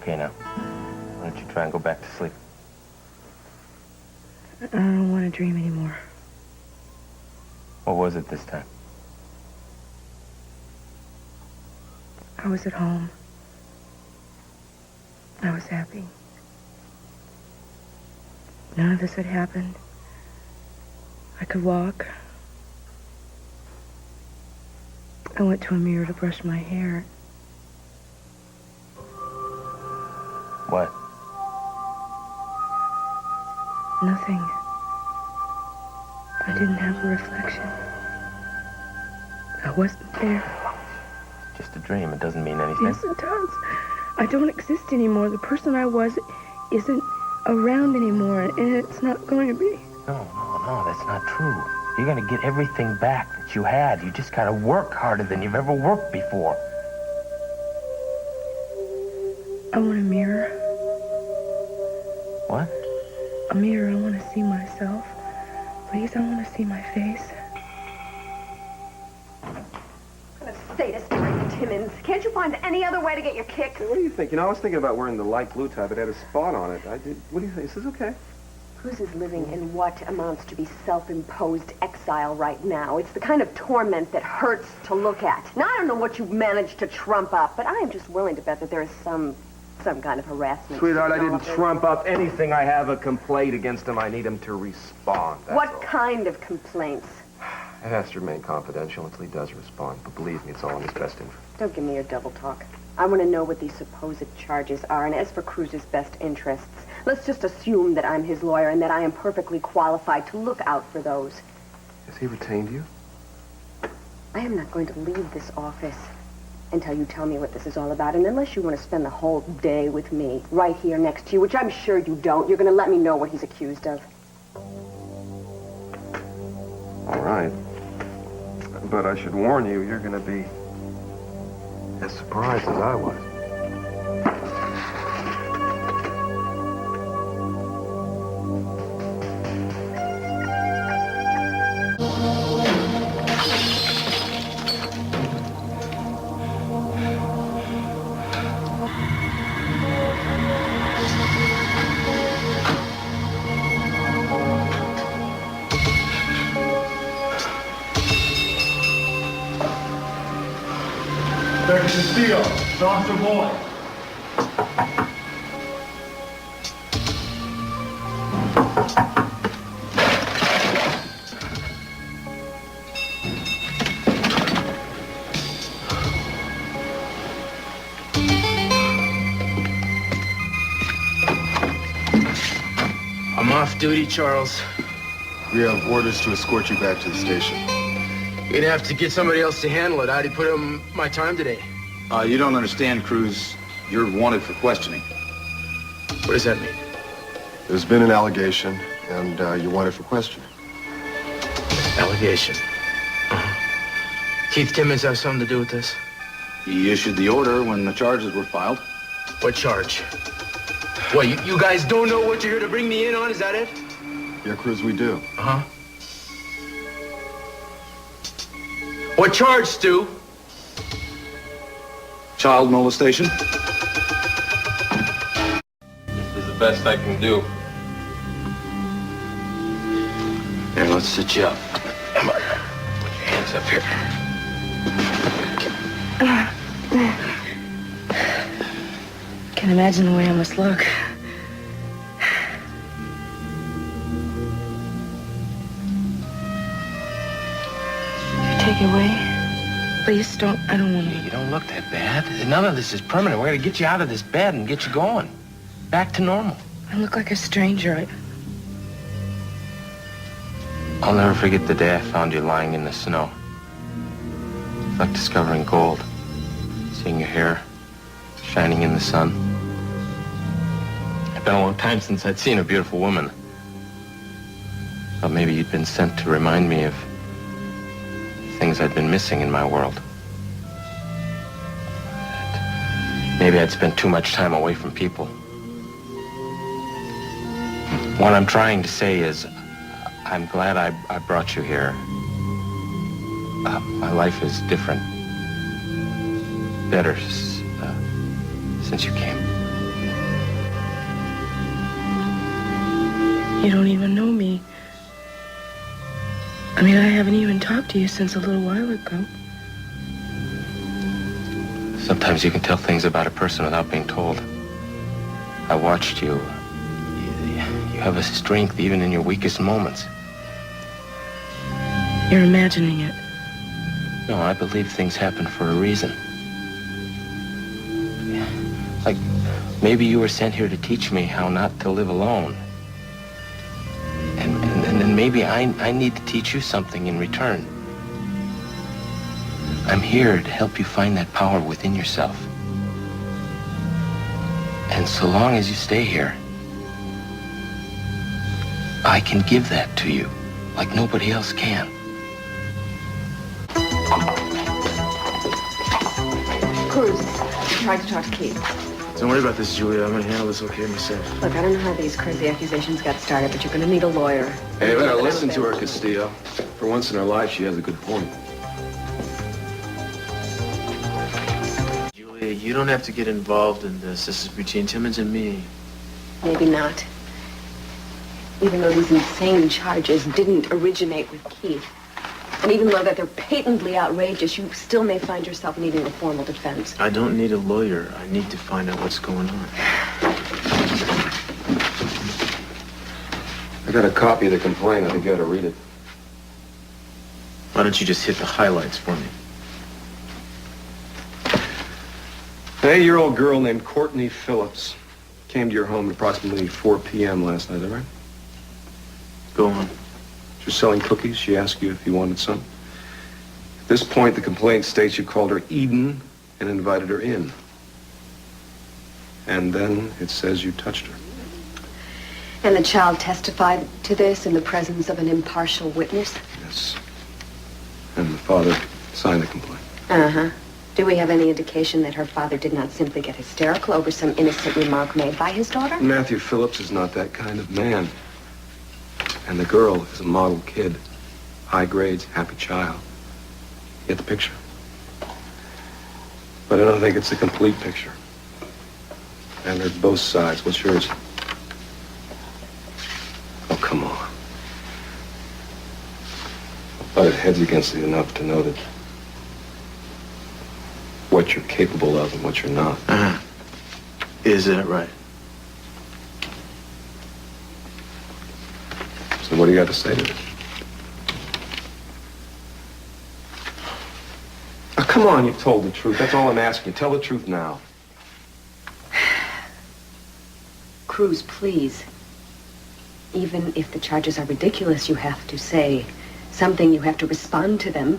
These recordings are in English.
okay now. Why don't you try and go back to sleep? I don't want to dream anymore. What was it this time? I was at home. I was happy. None of this had happened. I could walk. I went to a mirror to brush my hair. What? Nothing. I didn't have a reflection. I wasn't there. It's just a dream. It doesn't mean anything. Yes, it does. I don't exist anymore. The person I was isn't around anymore, and it's not going to be. No, that's not true. You're going to get everything back that you had. You just got to work harder than you've ever worked before. I want a mirror. What? A mirror. I want to see myself. Please, I want to see my face. What a sadist, Timmons. Can't you find any other way to get your kicks? Hey, what do you think? You know, I was thinking about wearing the light blue type. It had a spot on it. What do you think? Is this okay? Cruz is living in what amounts to be self-imposed exile right now. It's the kind of torment that hurts to look at. Now, I don't know what you've managed to trump up, but I am just willing to bet that there is some kind of harassment. Sweetheart, I didn't trump up anything. I have a complaint against him. I need him to respond. What kind of complaints? It has to remain confidential until he does respond. But believe me, it's all in his best interest. Don't give me your double talk. I want to know what these supposed charges are, and as for Cruz's best interests, let's just assume that I'm his lawyer and that I am perfectly qualified to look out for those. Has he retained you? I am not going to leave this office until you tell me what this is all about, and unless you want to spend the whole day with me right here next to you, which I'm sure you don't, you're going to let me know what he's accused of. All right. But I should warn you, you're going to be as surprised as I was. Castillo, Dr. Boy. I'm off duty, Charles. We have orders to escort you back to the station. You're gonna have to get somebody else to handle it. I already put in my time today. You don't understand, Cruz. You're wanted for questioning. What does that mean? There's been an allegation, and you're wanted for questioning. Allegation. Keith Timmons have something to do with this? He issued the order when the charges were filed. What charge? What, you guys don't know what you're here to bring me in on? Is that it? Yeah, Cruz, we do. Uh-huh. What charge, Stu? Child molestation. This is the best I can do. Here, let's sit you up. Come on. Put your hands up here. Can't imagine the way I must look. Take it away. Please don't. I don't want to. You don't look that bad. None of this is permanent. We're going to get you out of this bed and get you going. Back to normal. I look like a stranger. I'll never forget the day I found you lying in the snow. It's like discovering gold. Seeing your hair shining in the sun. It's been a long time since I'd seen a beautiful woman. Thought maybe you'd been sent to remind me of things I'd been missing in my world. Maybe I'd spent too much time away from people. What I'm trying to say is, I'm glad I brought you here. My life is different, better since you came. You don't even know me. I mean, I haven't even talked to you since a little while ago. Sometimes you can tell things about a person without being told. I watched you. You have a strength even in your weakest moments. You're imagining it. No, I believe things happen for a reason. Like, maybe you were sent here to teach me how not to live alone. And then maybe I need to teach you something in return. I'm here to help you find that power within yourself. And so long as you stay here, I can give that to you like nobody else can. Cruz, I tried to talk to Keith. Don't worry about this, Julia. I'm gonna handle this okay myself. Look, I don't know how these crazy accusations got started, but you're gonna need a lawyer. Hey, you better listen to her, Castillo. For once in her life, she has a good point. Julia, you don't have to get involved in this. This is between Timmons and me. Maybe not. Even though these insane charges didn't originate with Keith, and even though that they're patently outrageous, you still may find yourself needing a formal defense. I don't need a lawyer. I need to find out what's going on. I got a copy of the complaint. I think you ought to read it. Why don't you just hit the highlights for me? An 8-year-old girl named Courtney Phillips came to your home at approximately 4 p.m. last night, is that right? Go on. She was selling cookies. She asked you if you wanted some. At this point, the complaint states you called her Eden and invited her in. And then it says you touched her. And the child testified to this in the presence of an impartial witness? Yes. And the father signed the complaint. Uh-huh. Do we have any indication that her father did not simply get hysterical over some innocent remark made by his daughter? Matthew Phillips is not that kind of man. And the girl is a model kid. High grades, happy child. Get the picture? But I don't think it's a complete picture. And there's both sides. What's yours? Oh, come on. I've butted heads against it enough to know that what you're capable of and what you're not. Uh-huh. Is that right? So what do you got to say to this? Oh, come on, you've told the truth. That's all I'm asking you. Tell the truth now. Cruz, please. Even if the charges are ridiculous, you have to say something. You have to respond to them.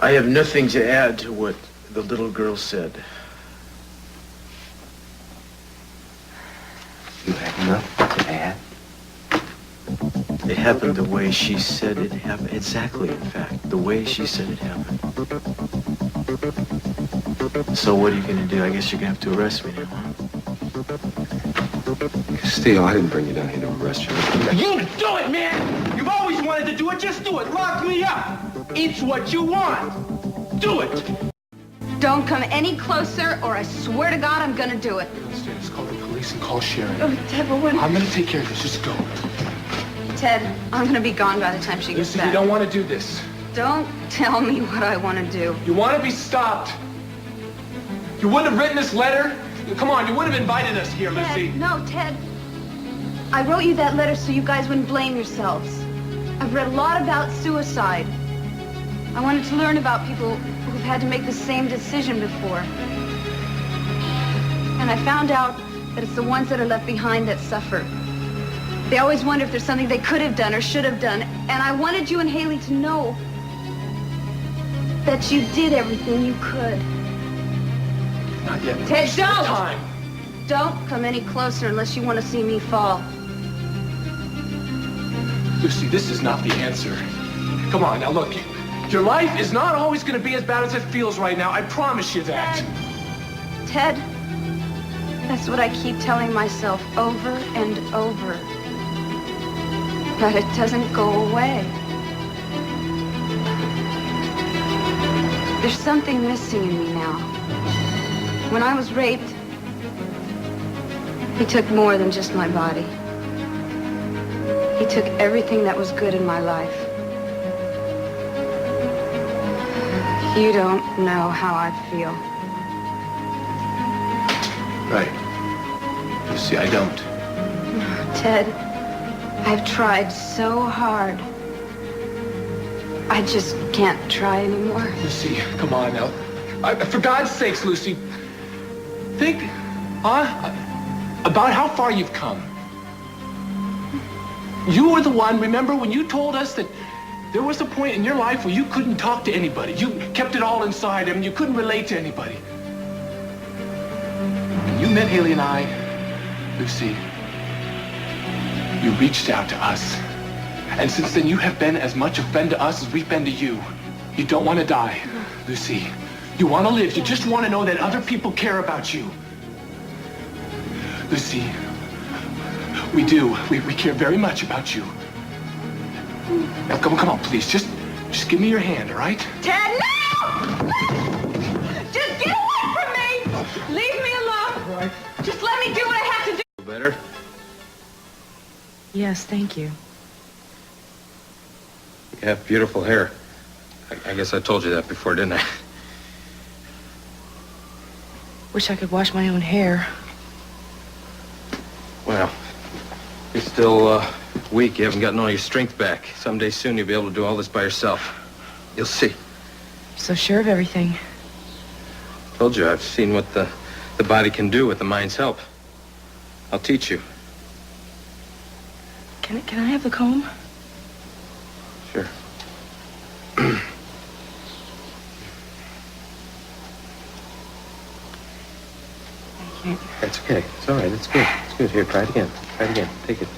I have nothing to add to what the little girl said. You have nothing to add? It happened the way she said it happened. Exactly, in fact, the way she said it happened. So what are you going to do? I guess you're going to have to arrest me now, huh? Castillo, I didn't bring you down here to arrest you. You do it, man! You've always wanted to do it. Just do it. Lock me up. It's what you want. Do it. Don't come any closer, or I swear to God I'm gonna do it. Just call the police and call Sharon. Oh, Ted, but when... I'm gonna take care of this. Just go. Ted, I'm gonna be gone by the time she gets Listen, back. you don't want to do this. Don't tell me what I want to do. You want to be stopped. You wouldn't have written this letter. Come on, you would have invited us here, Lizzie. Ted, no, Ted. I wrote you that letter so you guys wouldn't blame yourselves. I've read a lot about suicide. I wanted to learn about people who've had to make the same decision before. And I found out that it's the ones that are left behind that suffer. They always wonder if there's something they could have done or should have done. And I wanted you and Haley to know that you did everything you could. Not yet. Ted, Still don't! time. Don't come any closer unless you want to see me fall. Lucy, this is not the answer. Come on, now look. Your life is not always going to be as bad as it feels right now. I promise you that. Ted, that's what I keep telling myself over and over. But it doesn't go away. There's something missing in me now. When I was raped, he took more than just my body. He took everything that was good in my life. You don't know how I feel. Right. You see, I don't. Ted, I've tried so hard. I just can't try anymore. Lucy, come on now. For God's sakes, Lucy, think, about how far you've come. You were the one, remember when you told us that there was a point in your life where you couldn't talk to anybody. You kept it all inside and you couldn't relate to anybody. When you met Haley and I, Lucy, you reached out to us. And since then, you have been as much a friend to us as we've been to you. You don't want to die, Lucy. You want to live. You just want to know that other people care about you. Lucy, we do. We care very much about you. Now, come on, please. Just give me your hand, all right? Ted, no! Just get away from me! Leave me alone. All right. Just let me do what I have to do. Better? Yes, thank you. You have beautiful hair. I guess I told you that before, didn't I? Wish I could wash my own hair. Well, you're still weak. You haven't gotten all your strength back. Someday soon you'll be able to do all this by yourself. You'll see. So sure of everything. Told you, I've seen what the body can do with the mind's help. I'll teach you. Can I have the comb? Sure. Thank you. That's okay. It's all right. It's good. It's good. Here, try it again. Try it again. Take it.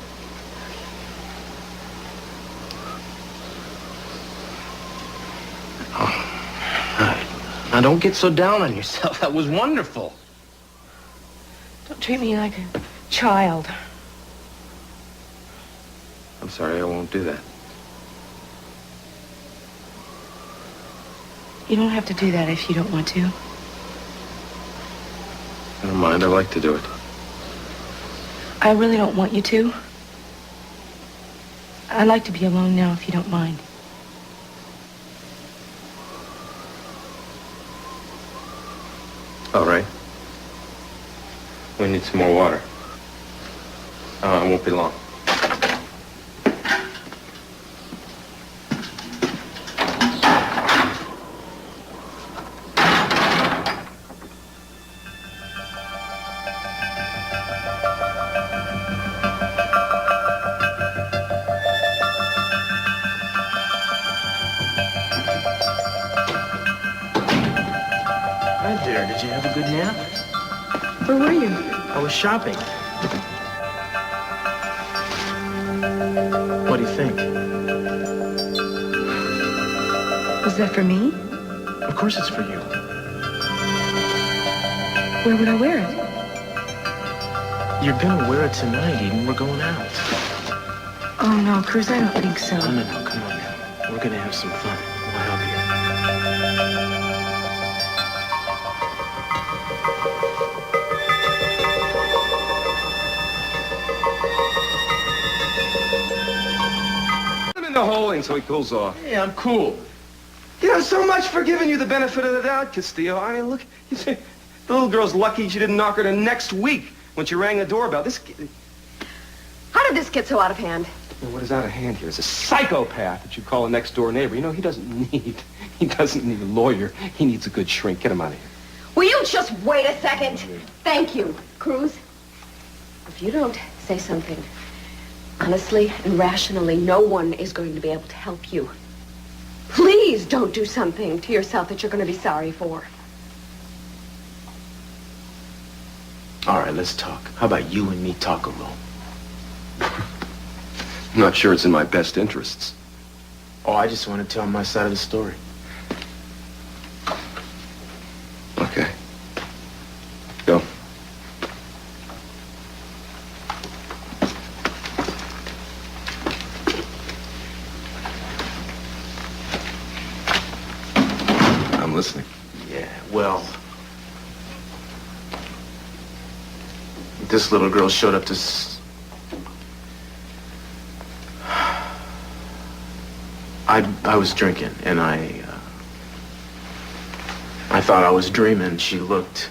Now, don't get so down on yourself. That was wonderful. Don't treat me like a child. I'm sorry, I won't do that. You don't have to do that if you don't want to. I don't mind. I like to do it. I really don't want you to. I'd like to be alone now if you don't mind. All right. We need some more water. It won't be long. Hi there. Did you have a good nap? Where were you? I was shopping. What do you think? Was that for me? Of course it's for you. Where would I wear it? You're gonna wear it tonight, Eden. We're going out. Oh, no, Cruz, I don't think so. No, come on now. We're gonna have some fun. We'll help you. Put him in the holding so he cools off. Hey, I'm cool. You know, so much for giving you the benefit of the doubt, Castillo. I mean, look, you say, the little girl's lucky she didn't knock her to next week when she rang the doorbell. This kid, How did this get so out of hand? you know, what is out of hand here is a psychopath that you call a next-door neighbor. You know, he doesn't need a lawyer. He needs a good shrink. Get him out of here. Will you just wait a second? Thank you. Cruz, if you don't say something, honestly and rationally, no one is going to be able to help you. Please don't do something to yourself that you're going to be sorry for. All right, let's talk. How about you and me talk a little? I'm not sure it's in my best interests. Oh, I just want to tell my side of the story. Okay. Go. I'm listening. Yeah, well, this little girl showed up to I was drinking, and I thought I was dreaming. She looked...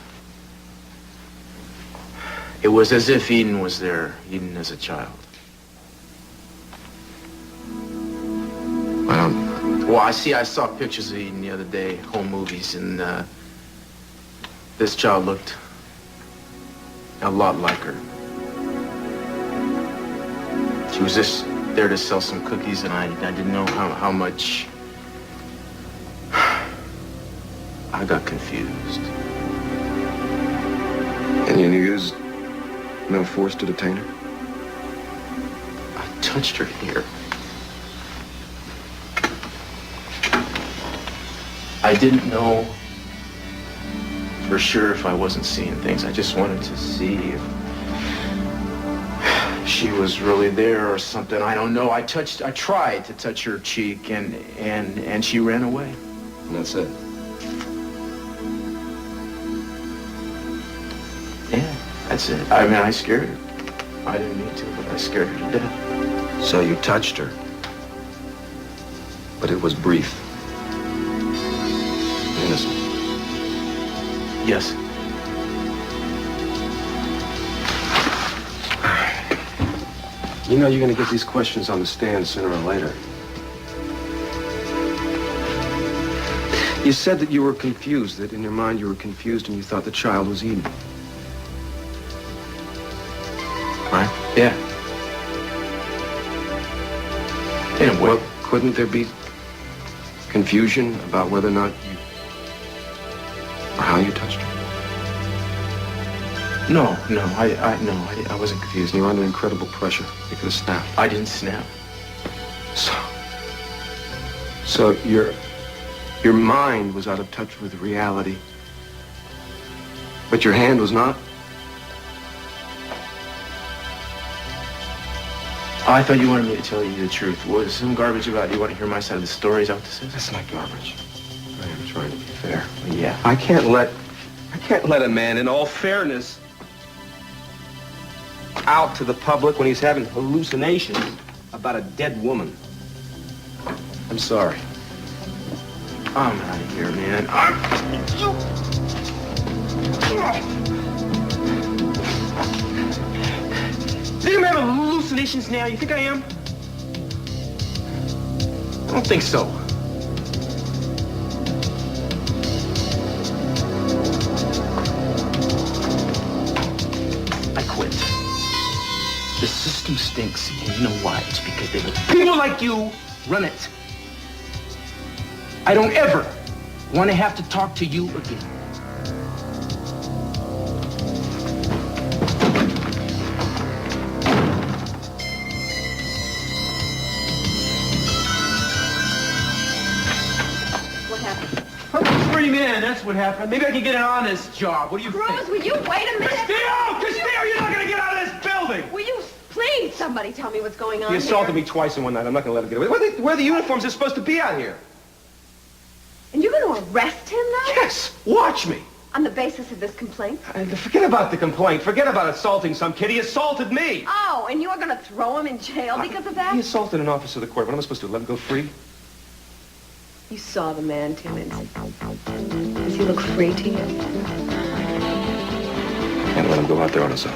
It was as if Eden was there, Eden as a child. I don't... Well, I saw pictures of Eden the other day, home movies, and this child looked a lot like her. She was just there to sell some cookies, and I didn't know how much... I got confused. And you used no force to detain her? I touched her here. I didn't know for sure if I wasn't seeing things. I just wanted to see if she was really there or something. I don't know. I tried to touch her cheek, and she ran away. And that's it? Yeah, that's it. I mean, I scared her. I didn't mean to, but I scared her to death. So you touched her, but it was brief. Innocent. Yes. You know you're going to get these questions on the stand sooner or later. You said that you were confused, that in your mind you were confused and you thought the child was Eden. Right? Yeah. In a way. Well, couldn't there be confusion about whether or not you... or how you touched her? No, I wasn't confused. You were under incredible pressure. You could have snapped. I didn't snap. So your mind was out of touch with reality, but your hand was not? I thought you wanted me to tell you the truth. Was some garbage about it? You want to hear my side of the story? Is that what this is? That's not garbage. I am trying to be fair. Well, yeah. I can't let a man, in all fairness, out to the public when he's having hallucinations about a dead woman. I'm sorry. I'm out of here, man. You think I'm having hallucinations now? You think I am? I don't think so. I quit. The system stinks, and you know why? It's because they let people like you run it. I don't ever want to have to talk to you again. What happened? I'm a free man, that's what happened. Maybe I can get an honest job. What do you think? Cruz, will you wait a minute? Castillo, you're not going to get out of this building! Will you please somebody tell me what's going on He assaulted here? me twice in one night. I'm not going to let him get away. Where are the uniforms they're supposed to be out here? And you're going to arrest him now? Yes, watch me. On the basis of this complaint? Forget about the complaint. Forget about assaulting some kid. He assaulted me. Oh, and you're going to throw him in jail because of that? He assaulted an officer of the court. What am I supposed to do, let him go free? You saw the man, Timmons. Does he look free to you? Can't let him go out there on his own.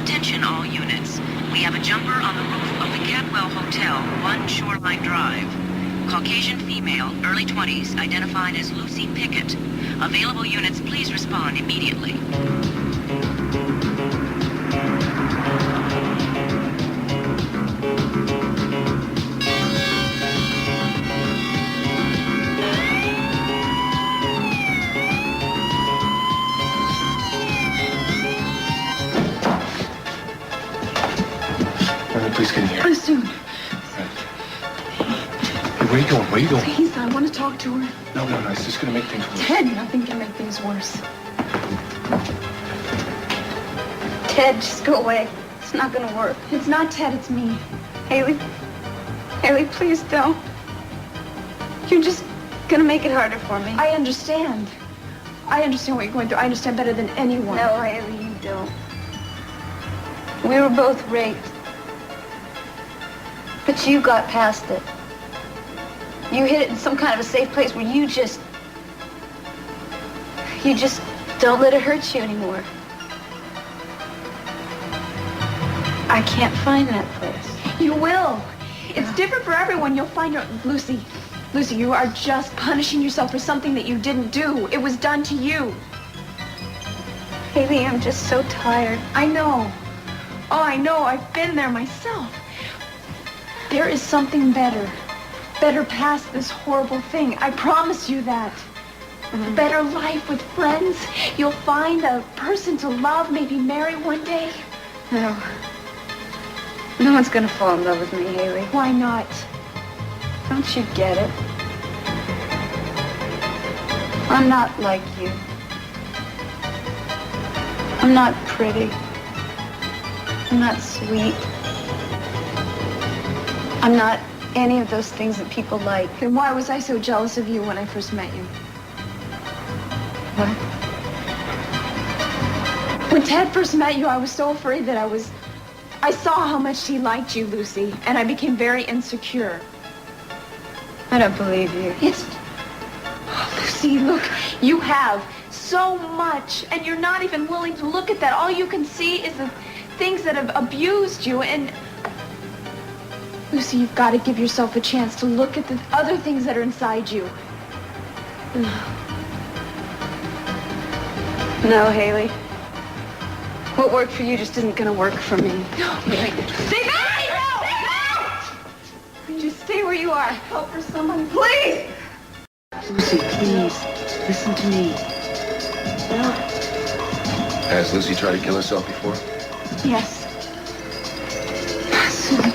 Attention all units. We have a jumper on the roof of the Catwell Hotel, 1 Shoreline Drive. Caucasian female, early 20s, identified as Lucy Pickett. Available units, please respond immediately. Please get in here. Soon. Hey, where are you going? Where are you going? Please, I want to talk to her. No, it's just going to make things worse. Ted, nothing can make things worse. Ted, just go away. It's not gonna work. It's not Ted, it's me. Haley. Haley, please don't. You're just gonna make it harder for me. I understand. I understand what you're going through. I understand better than anyone. No, Haley, you don't. We were both raped. But you got past it. You hid it in some kind of a safe place where you just don't let it hurt you anymore. I can't find that place. You will. It's different for everyone. You'll find your... Lucy, you are just punishing yourself for something that you didn't do. It was done to you. Haley, I'm just so tired. I know. Oh, I know. I've been there myself. There is something better. Better past this horrible thing. I promise you that. A better life with friends. You'll find a person to love, maybe marry one day. No. No one's gonna fall in love with me, Haley. Why not? Don't you get it? I'm not like you. I'm not pretty. I'm not sweet. I'm not any of those things that people like. Then why was I so jealous of you when I first met you? What? When Ted first met you, I was so afraid that I saw how much he liked you, Lucy, and I became very insecure. I don't believe you. Lucy, look, you have so much, and you're not even willing to look at that. All you can see is the things that have abused you, and Lucy, you've got to give yourself a chance to look at the other things that are inside you. No, Haley. What worked for you just isn't going to work for me. No, Haley. Stay back! No! Just stay where you are. Help for someone, please! Lucy, please, listen to me. Has Lucy tried to kill herself before? Yes. Susan,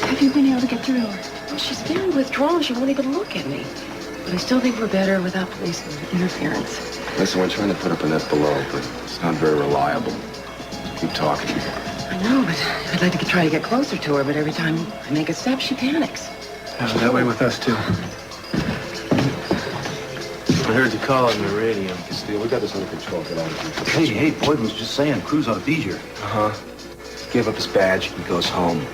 have you been able to get through to her? Well, she's very withdrawn. She won't even look at me. But I still think we're better without police interference. Listen, we're trying to put up a net below, but it's not very reliable. Keep talking. I know, but I'd like to try to get closer to her, but every time I make a step, she panics. That way with us, too. I heard you call on the radio. Steele, we got this under control. Get out of here. Hey, Boyd was just saying Cruz ought to be here. Uh-huh. Gave up his badge. He goes home.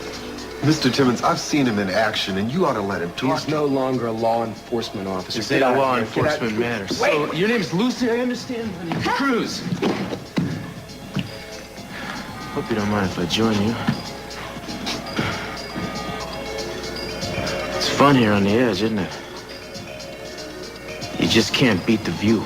Mr. Timmons, I've seen him in action, and you ought to let him talk. He's no longer a law enforcement officer. You say Get out law of here. Get out. enforcement matters. So, your name's Lucy, I understand. My name's Cruz. Hope you don't mind if I join you. It's fun here on the edge, isn't it? You just can't beat the view.